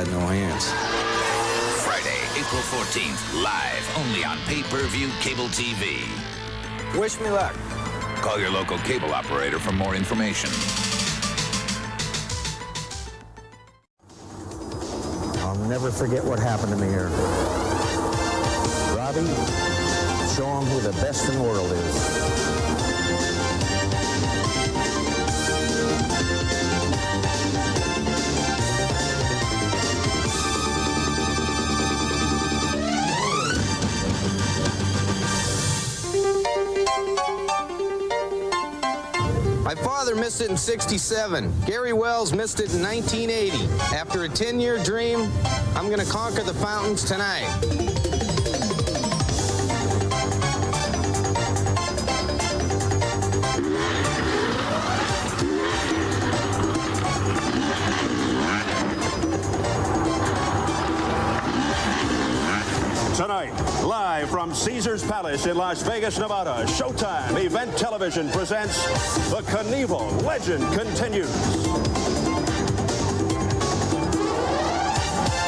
No hands. Friday, April 14th, live only on pay-per-view cable TV. Wish me luck. Call your local cable operator for more information. I'll never forget what happened to me here. Robbie, show them who the best in the world is. My father missed it in '67. Gary Wells missed it in 1980. After a 10-year dream, I'm going to conquer the fountains tonight. Tonight, live from Caesars Palace in Las Vegas, Nevada, Showtime Event Television presents The Knievel Legend Continues.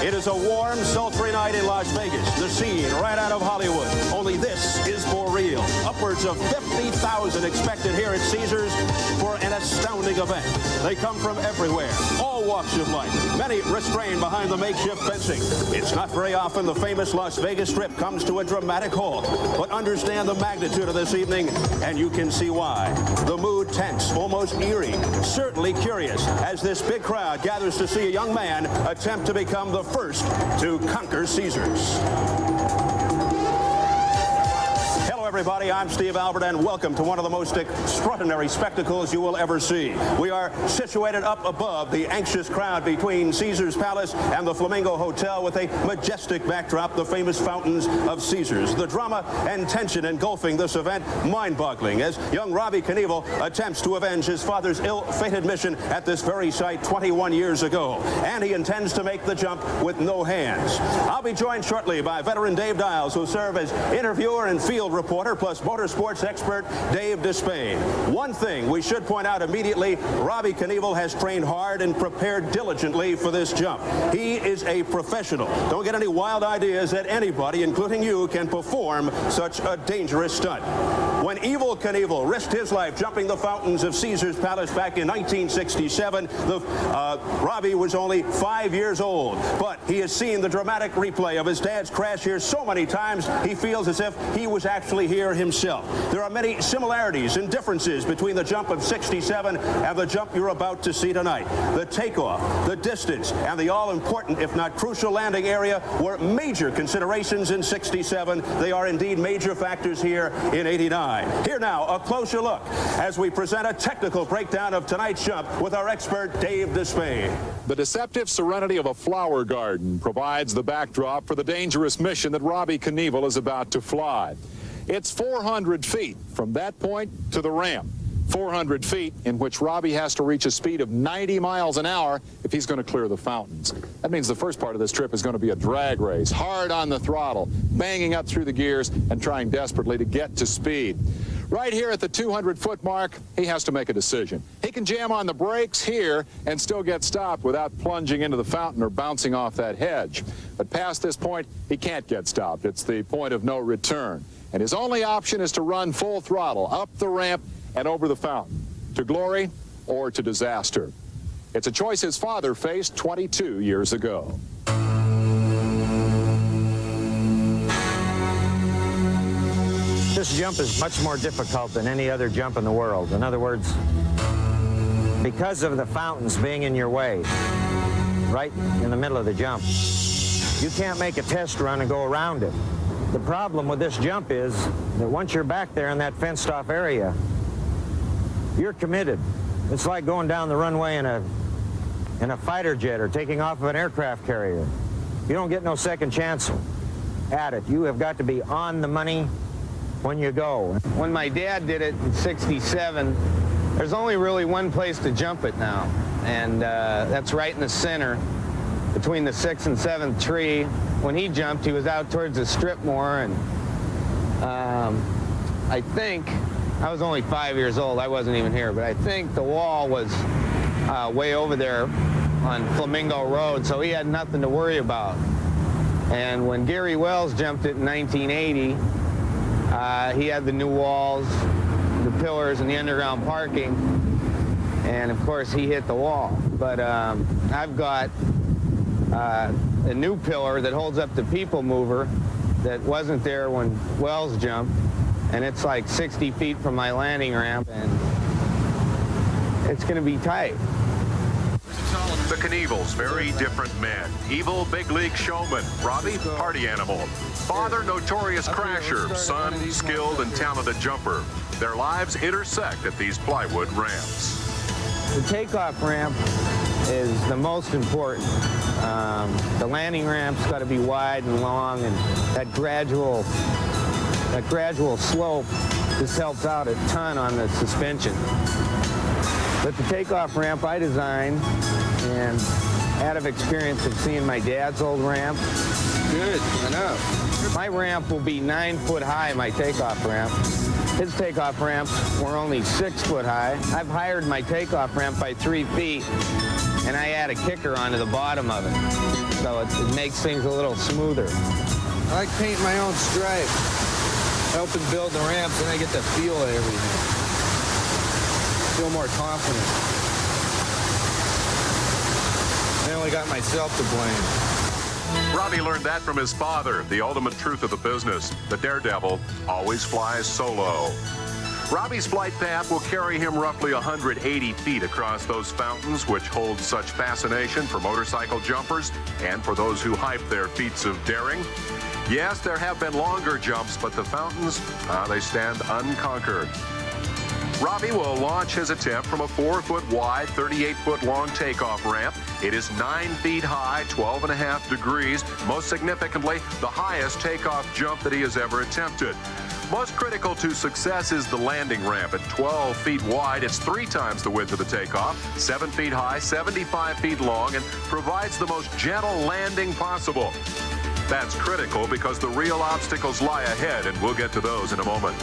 It is a warm, sultry night in Las Vegas, the scene right out of Hollywood. Only this is for real. Upwards of 50,000 expected here at Caesars for an astounding event. They come from everywhere, all walks of life, many restrained behind the makeshift fencing. It's not very often the famous Las Vegas Strip comes to a dramatic halt, but understand the magnitude of this evening, and you can see why. The mood tense, almost eerie, certainly curious, as this big crowd gathers to see a young man attempt to become the first to conquer Caesars. Everybody, I'm Steve Albert, and welcome to one of the most extraordinary spectacles you will ever see. We are situated up above the anxious crowd between Caesars Palace and the Flamingo Hotel with a majestic backdrop, the famous fountains of Caesars. The drama and tension engulfing this event mind-boggling as young Robbie Knievel attempts to avenge his father's ill-fated mission at this very site 21 years ago. And he intends to make the jump with no hands. I'll be joined shortly by veteran Dave Dials, who'll serve as interviewer and field reporter, plus motorsports expert Dave Despain. One thing we should point out immediately, Robbie Knievel has trained hard and prepared diligently for this jump. He is a professional. Don't get any wild ideas that anybody, including you, can perform such a dangerous stunt. When Evel Knievel risked his life jumping the fountains of Caesars Palace back in 1967, Robbie was only 5 years old. But he has seen the dramatic replay of his dad's crash here so many times, he feels as if he was actually here himself. There are many similarities and differences between the jump of '67 and the jump you're about to see tonight. The takeoff, the distance, and the all-important, if not crucial, landing area were major considerations in '67. They are indeed major factors here in '89. Here now, a closer look as we present a technical breakdown of tonight's jump with our expert, Dave Despain. The deceptive serenity of a flower garden provides the backdrop for the dangerous mission that Robbie Knievel is about to fly. It's 400 feet from that point to the ramp. 400 feet in which Robbie has to reach a speed of 90 miles an hour if he's going to clear the fountains. That means the first part of this trip is going to be a drag race, hard on the throttle, banging up through the gears and trying desperately to get to speed. Right here at the 200-foot mark, he has to make a decision. He can jam on the brakes here and still get stopped without plunging into the fountain or bouncing off that hedge. But past this point, he can't get stopped. It's the point of no return. And his only option is to run full throttle up the ramp and over the fountain, to glory or to disaster. It's a choice his father faced 22 years ago. This jump is much more difficult than any other jump in the world. In other words, because of the fountains being in your way, right in the middle of the jump, you can't make a test run and go around it. The problem with this jump is that once you're back there in that fenced-off area, you're committed. It's like going down the runway in a fighter jet or taking off of an aircraft carrier. You don't get no second chance at it. You have got to be on the money when you go. When my dad did it in '67, there's only really one place to jump it now, and that's right in the center between the 6th and 7th tree. When he jumped, he was out towards the strip more, and I think, I was only 5 years old, I wasn't even here, but I think the wall was way over there on Flamingo Road, so he had nothing to worry about. And when Gary Wells jumped it in 1980, he had the new walls, the pillars, and the underground parking. And of course, he hit the wall. But I've got a new pillar that holds up the people mover that wasn't there when Wells jumped. And it's like 60 feet from my landing ramp, and it's going to be tight. The Knievels, very different men. Evil big league showman, Robbie, party animal. Father, notorious crasher. Son, skilled and talented jumper. Their lives intersect at these plywood ramps. The takeoff ramp is the most important. The landing ramp's got to be wide and long, and that gradual slope just helps out a ton on the suspension. But the takeoff ramp I designed, and out of experience of seeing my dad's old ramp. Good, I know. My ramp will be 9 foot high, my takeoff ramp. His takeoff ramps were only 6 foot high. I've hired my takeoff ramp by 3 feet, and I add a kicker onto the bottom of it. So it makes things a little smoother. I like painting my own stripe, helping build the ramps, and I get the feel of everything. Feel more confident. I only got myself to blame. Robbie learned that from his father, the ultimate truth of the business. The daredevil always flies solo. Robbie's flight path will carry him roughly 180 feet across those fountains, which hold such fascination for motorcycle jumpers and for those who hype their feats of daring. Yes, there have been longer jumps, but the fountains, they stand unconquered. Robbie will launch his attempt from a 4 foot wide, 38 foot long takeoff ramp. It is 9 feet high, 12.5 degrees. Most significantly, the highest takeoff jump that he has ever attempted. Most critical to success is the landing ramp. At 12 feet wide, it's 3 times the width of the takeoff, 7 feet high, 75 feet long, and provides the most gentle landing possible. That's critical because the real obstacles lie ahead, and we'll get to those in a moment.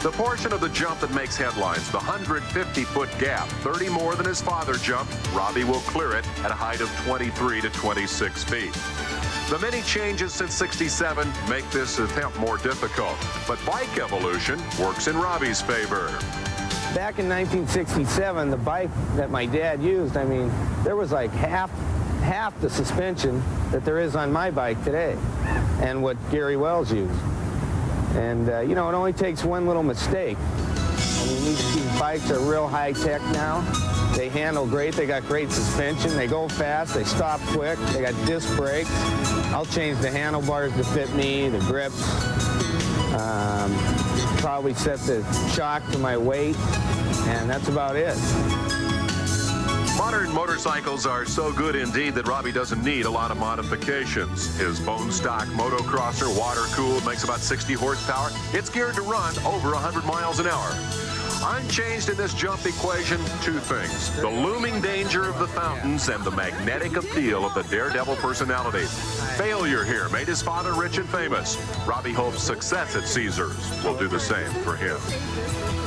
The portion of the jump that makes headlines, the 150-foot gap, 30 more than his father jumped, Robbie will clear it at a height of 23 to 26 feet. The many changes since '67 make this attempt more difficult, but bike evolution works in Robbie's favor. Back in 1967, the bike that my dad used, I mean, there was like half the suspension that there is on my bike today and what Gary Wells used. And, you know, it only takes one little mistake. I mean, these bikes are real high tech now. They handle great. They got great suspension. They go fast. They stop quick. They got disc brakes. I'll change the handlebars to fit me, the grips. Probably set the shock to my weight, and that's about it. Modern motorcycles are so good indeed that Robbie doesn't need a lot of modifications. His bone stock motocrosser, water-cooled, makes about 60 horsepower. It's geared to run over 100 miles an hour. Unchanged in this jump equation, 2 things. The looming danger of the fountains and the magnetic appeal of the daredevil personality. Failure here made his father rich and famous. Robbie hopes success at Caesars will do the same for him.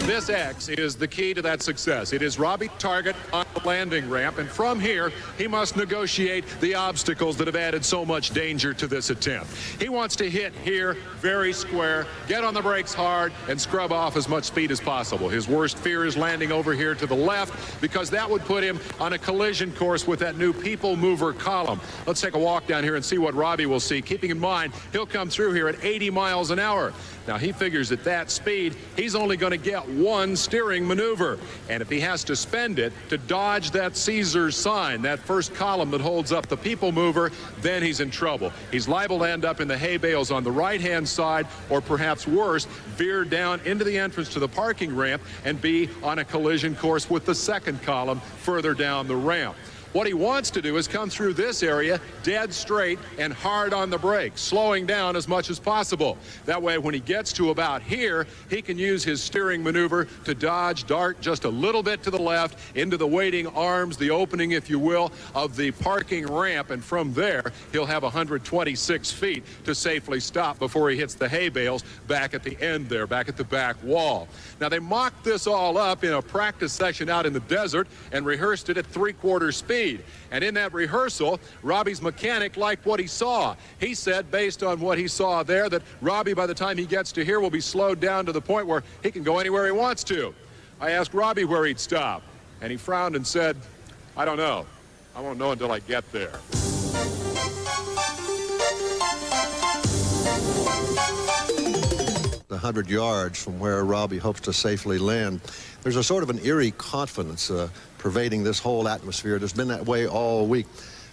This X is the key to that success. It is Robbie's target on the landing ramp, and from here, he must negotiate the obstacles that have added so much danger to this attempt. He wants to hit here very square, get on the brakes hard, and scrub off as much speed as possible. His worst fear is landing over here to the left, because that would put him on a collision course with that new people mover column. Let's take a walk down here and see what Robbie will see, keeping in mind he'll come through here at 80 miles an hour. Now, he figures at that speed, he's only going to get one steering maneuver. And if he has to spend it to dodge that Caesars sign, that first column that holds up the people mover, then he's in trouble. He's liable to end up in the hay bales on the right-hand side, or perhaps worse, veer down into the entrance to the parking ramp and be on a collision course with the second column further down the ramp. What he wants to do is come through this area dead straight and hard on the brakes, slowing down as much as possible. That way, when he gets to about here, he can use his steering maneuver to dodge, dart just a little bit to the left into the waiting arms, the opening, if you will, of the parking ramp. And from there, he'll have 126 feet to safely stop before he hits the hay bales back at the end there, back at the back wall. Now, they mocked this all up in a practice session out in the desert and rehearsed it at 3/4 speed. speed. And in that rehearsal, Robbie's mechanic liked what he saw. He said, based on what he saw there, that Robbie, by the time he gets to here, will be slowed down to the point where he can go anywhere he wants to. I asked Robbie where he'd stop, and he frowned and said, I don't know. I won't know until I get there. The 100 yards from where Robbie hopes to safely land, there's a sort of an eerie confidence pervading this whole atmosphere. It's been that way all week.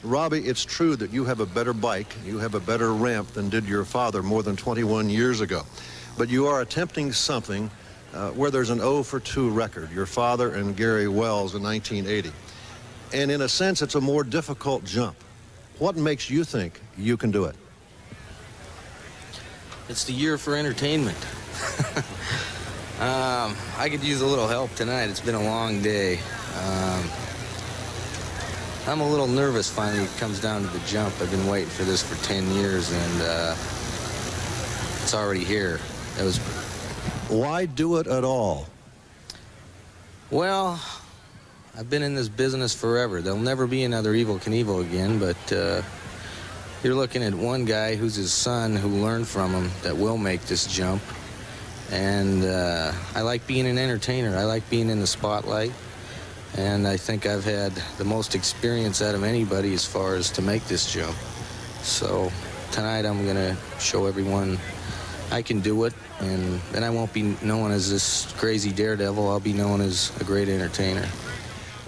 Robbie, it's true that you have a better bike, you have a better ramp than did your father more than 21 years ago. But you are attempting something where there's an 0 for 2 record, your father and Gary Wells in 1980. And in a sense, it's a more difficult jump. What makes you think you can do it? It's the year for entertainment. I could use a little help tonight. It's been a long day. I'm a little nervous finally it comes down to the jump. I've been waiting for this for 10 years, and it's already here. It was. Why do it at all? Well, I've been in this business forever. There'll never be another Evel Knievel again, but you're looking at one guy who's his son who learned from him that will make this jump. And I like being an entertainer. I like being in the spotlight. And I think I've had the most experience out of anybody as far as to make this jump. So tonight I'm going to show everyone I can do it. And then I won't be known as this crazy daredevil. I'll be known as a great entertainer.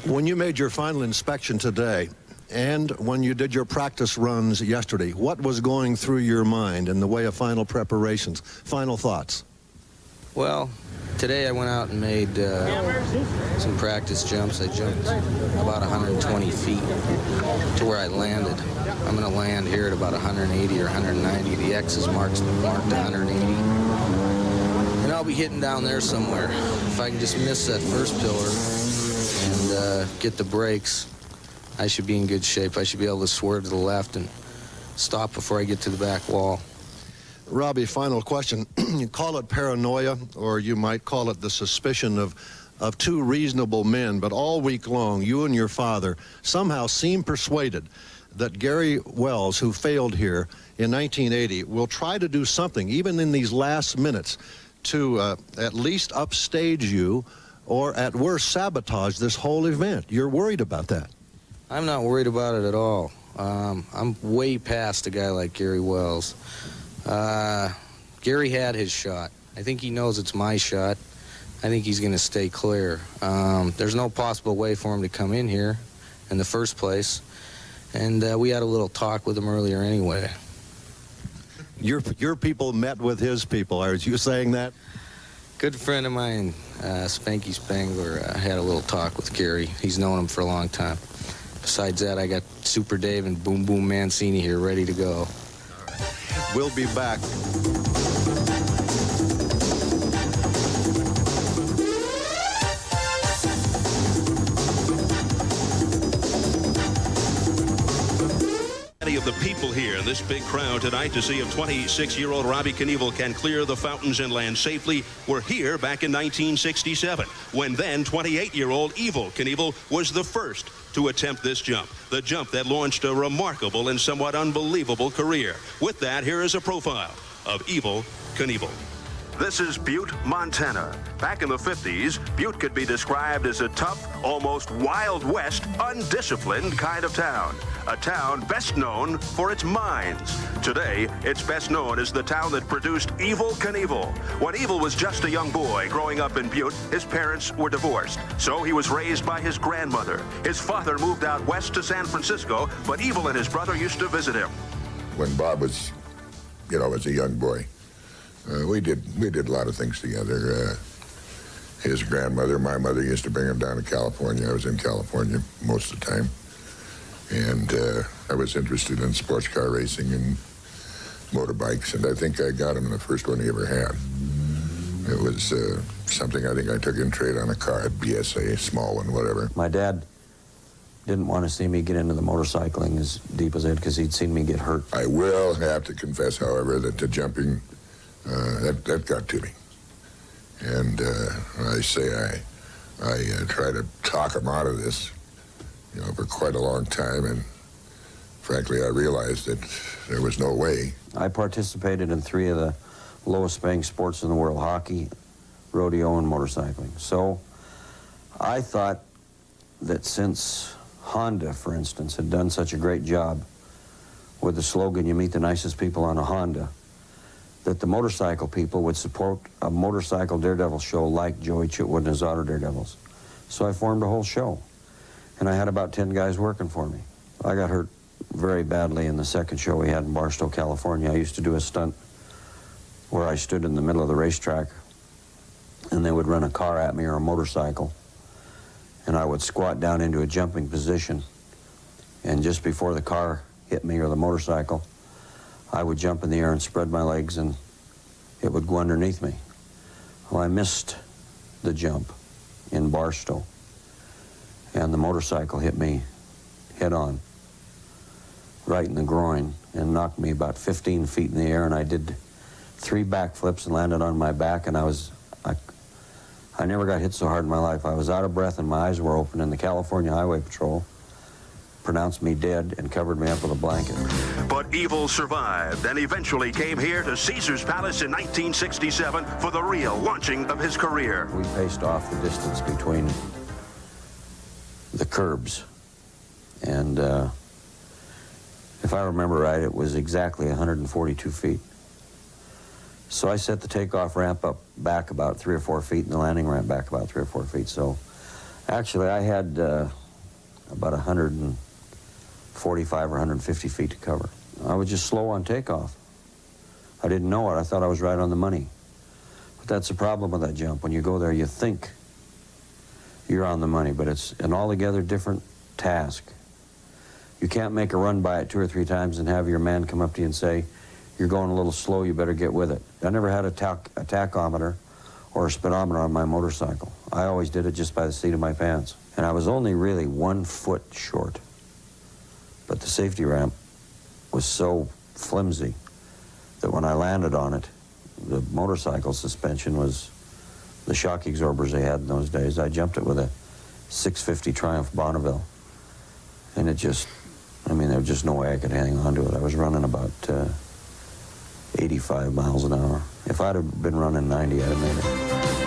When you made your final inspection today, and when you did your practice runs yesterday, what was going through your mind in the way of final preparations, final thoughts? Well, today I went out and made some practice jumps. I jumped about 120 feet to where I landed. I'm going to land here at about 180 or 190. The X is marked 180. And I'll be hitting down there somewhere. If I can just miss that first pillar and get the brakes, I should be in good shape. I should be able to swerve to the left and stop before I get to the back wall. Robbie, final question. You call it paranoia, or you might call it the suspicion of two reasonable men, but all week long, you and your father somehow seem persuaded that Gary Wells, who failed here in 1980, will try to do something, even in these last minutes, to at least upstage you, or at worst sabotage this whole event. You're worried about that? I'm not worried about it at all. I'm way past a guy like Gary Wells. Gary had his shot. I think he knows it's my shot. I think he's going to stay clear. There's no possible way for him to come in here in the first place. And we had a little talk with him earlier anyway. Your people met with his people. Are you saying that? Good friend of mine, Spanky Spangler, had a little talk with Gary. He's known him for a long time. Besides that, I got Super Dave and Boom Boom Mancini here ready to go. We'll be back. Many of the people here in this big crowd tonight to see if 26-year-old Robbie Knievel can clear the fountains and land safely were here back in 1967, when then 28-year-old Evel Knievel was the first to attempt this jump, the jump that launched a remarkable and somewhat unbelievable career. With that, here is a profile of Evel Knievel. This is Butte, Montana. Back in the 50s, Butte could be described as a tough, almost Wild West, undisciplined kind of town. A town best known for its mines. Today, it's best known as the town that produced Evel Knievel. When Evel was just a young boy growing up in Butte, his parents were divorced. So he was raised by his grandmother. His father moved out west to San Francisco, but Evel and his brother used to visit him. When Bob was, was a young boy, we did a lot of things together. His grandmother, my mother, used to bring him down to California. I was in California most of the time. And I was interested in sports car racing and motorbikes, and I think I got him the first one he ever had. It was something I think I took in trade on a car at BSA, small one, whatever. My dad didn't want to see me get into the motorcycling as deep as I did because he'd seen me get hurt. I will have to confess, however, that the jumping, that got to me. And I say I try to talk him out of this you know, for quite a long time, and frankly, I realized that there was no way. I participated in 3 of the lowest paying sports in the world: hockey, rodeo, and motorcycling. So I thought that since Honda, for instance, had done such a great job with the slogan, "You meet the nicest people on a Honda," that the motorcycle people would support a motorcycle daredevil show like Joey Chitwood and his Auto Daredevils. So I formed a whole show, and I had about 10 guys working for me. I got hurt very badly in the second show we had in Barstow, California. I used to do a stunt where I stood in the middle of the racetrack, and they would run a car at me or a motorcycle, and I would squat down into a jumping position, and just before the car hit me or the motorcycle, I would jump in the air and spread my legs, and it would go underneath me. Well, I missed the jump in Barstow, and the motorcycle hit me head on, right in the groin, and knocked me about 15 feet in the air, and I did 3 backflips and landed on my back, and I never got hit so hard in my life. I was out of breath and my eyes were open, and the California Highway Patrol pronounced me dead and covered me up with a blanket. But evil survived and eventually came here to Caesar's Palace in 1967 for the real launching of his career. We paced off the distance between the curbs, and if I remember right, it was exactly 142 feet. So I set the takeoff ramp up back about 3 or 4 feet and the landing ramp back about 3 or 4 feet. So actually I had about 145 or 150 feet to cover. I was just slow on takeoff. I didn't know it. I thought I was right on the money. But that's the problem with that jump. When you go there, you think you're on the money, but it's an altogether different task. You can't make a run by it 2 or 3 times and have your man come up to you and say, "You're going a little slow, you better get with it." I never had a tachometer or a speedometer on my motorcycle. I always did it just by the seat of my pants. And I was only really 1 foot short. But the safety ramp was so flimsy that when I landed on it, the motorcycle suspension was the shock absorbers they had in those days. I jumped it with a 650 Triumph Bonneville. And it just, I mean, there was just no way I could hang on to it. I was running about 85 miles an hour. If I'd have been running 90, I'd have made it.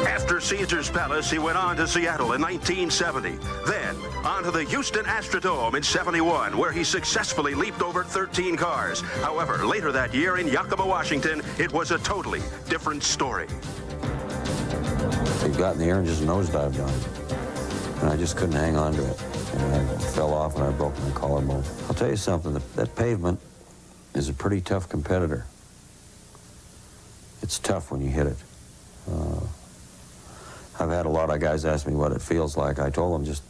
After Caesar's Palace, he went on to Seattle in 1970. Then on to the Houston Astrodome in 71, where he successfully leaped over 13 cars. However, later that year in Yakima, Washington, it was a totally different story. It got in the air and just nosedived on it. And I just couldn't hang on to it. And I fell off and I broke my collarbone. I'll tell you something, that pavement is a pretty tough competitor. It's tough when you hit it. I've had a lot of guys ask me what it feels like. I told them, just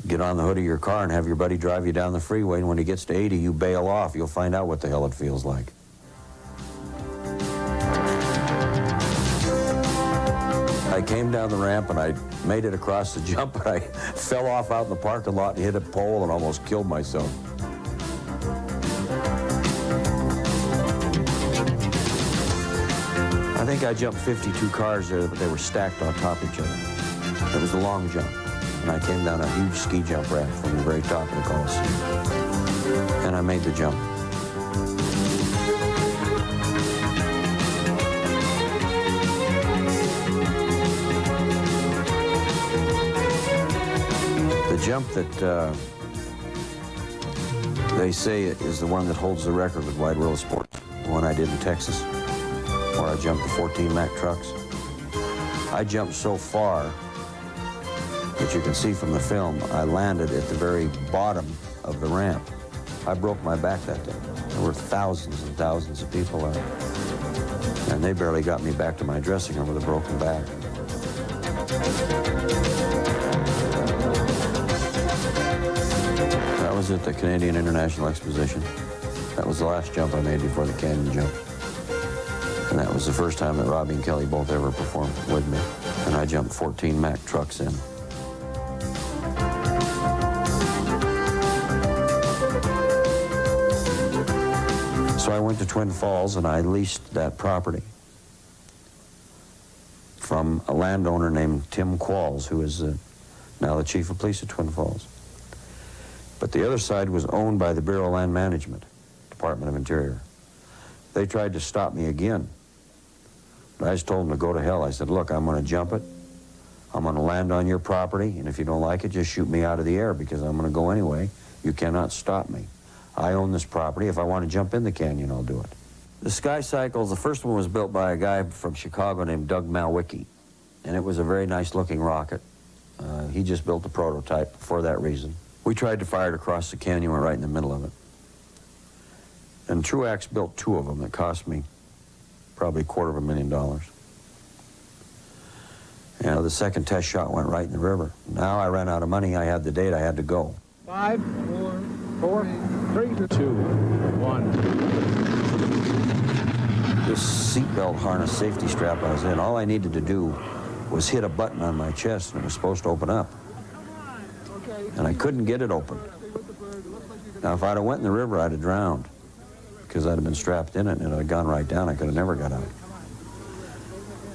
get on the hood of your car and have your buddy drive you down the freeway, and when he gets to 80, you bail off. You'll find out what the hell it feels like. I came down the ramp and I made it across the jump, and I fell off out in the parking lot and hit a pole and almost killed myself. I think I jumped 52 cars there, but they were stacked on top of each other. It was a long jump, and I came down a huge ski jump ramp from the very top of the Coliseum, and I made the jump. The jump that they say is the one that holds the record with Wide World of Sports, the one I did in Texas, where I jumped the 14 Mack trucks. I jumped so far that you can see from the film, I landed at the very bottom of the ramp. I broke my back that day. There were thousands and thousands of people there, and they barely got me back to my dressing room with a broken back. That was at the Canadian International Exposition. That was the last jump I made before the canyon jump. And that was the first time that Robbie and Kelly both ever performed with me. And I jumped 14 Mack trucks in. So I went to Twin Falls and I leased that property from a landowner named Tim Qualls, who is the now the chief of police of Twin Falls. But the other side was owned by the Bureau of Land Management, Department of Interior. They tried to stop me again. But I just told them to go to hell. I said, look, I'm going to jump it. I'm going to land on your property, and if you don't like it, just shoot me out of the air because I'm going to go anyway. You cannot stop me. I own this property. If I want to jump in the canyon, I'll do it. The Sky Cycles, the first one was built by a guy from Chicago named Doug Malwicki, and it was a very nice-looking rocket. He just built the prototype for that reason. We tried to fire it across the canyon, went right in the middle of it. And Truax built 2 of them that cost me probably $250,000. And the second test shot went right in the river. Now I ran out of money. I had the date. I had to go. 5, 4, 3, 2, 1. This seatbelt harness safety strap I was in, all I needed to do was hit a button on my chest, and it was supposed to open up. And I couldn't get it open. Now, if I'd have went in the river, I'd have drowned because I'd have been strapped in it and it had gone right down. I could have never got out.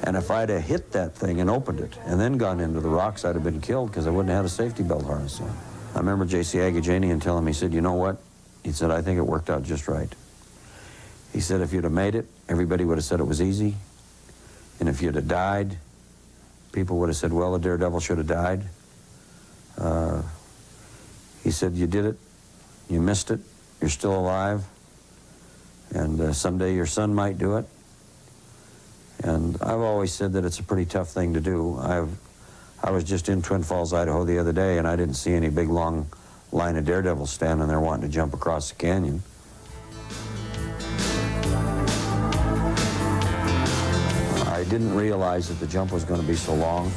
And if I'd have hit that thing and opened it and then gone into the rocks, I'd have been killed because I wouldn't have had a safety belt harness on. I remember J.C. Agajanian telling me, he said, you know what? He said, I think it worked out just right. He said, if you'd have made it, everybody would have said it was easy. And if you'd have died, people would have said, well, the daredevil should have died. He said, you did it, you missed it, you're still alive, and someday your son might do it. And I've always said that it's a pretty tough thing to do. I was just in Twin Falls, Idaho the other day, and I didn't see any big, long line of daredevils standing there wanting to jump across the canyon. I didn't realize that the jump was going to be so long.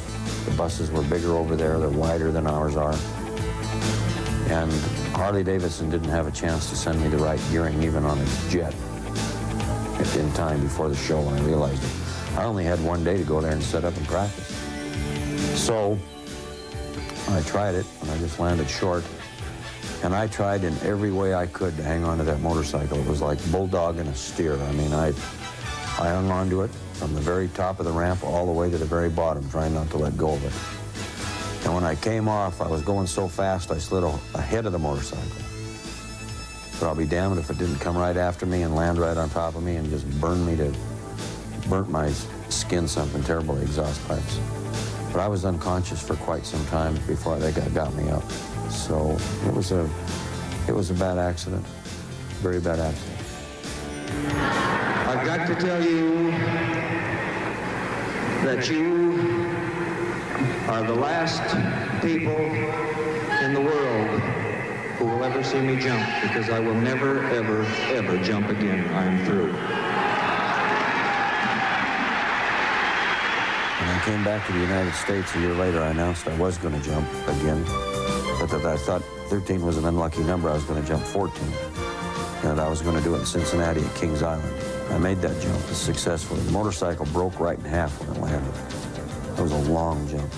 The buses were bigger over there, they're wider than ours are. And Harley-Davidson didn't have a chance to send me the right gearing even on a jet in time before the show when I realized it. I only had 1 day to go there and set up and practice. So I tried it, and I just landed short. And I tried in every way I could to hang on to that motorcycle. It was like bulldogging a steer. I mean, I hung on to it from the very top of the ramp all the way to the very bottom, trying not to let go of it. And when I came off, I was going so fast, I slid ahead of the motorcycle. But I'll be damned if it didn't come right after me and land right on top of me and just burnt my skin something terrible, the exhaust pipes. But I was unconscious for quite some time before they got me up. So it was a bad accident, very bad accident. I've got to tell you that you are the last people in the world who will ever see me jump, because I will never, ever, ever jump again. I'm through. When I came back to the United States a year later, I announced I was going to jump again, but that I thought 13 was an unlucky number. I was going to jump 14, and I was going to do it in Cincinnati at Kings Island. I made that jump successfully. The motorcycle broke right in half when it landed. It was a long jump.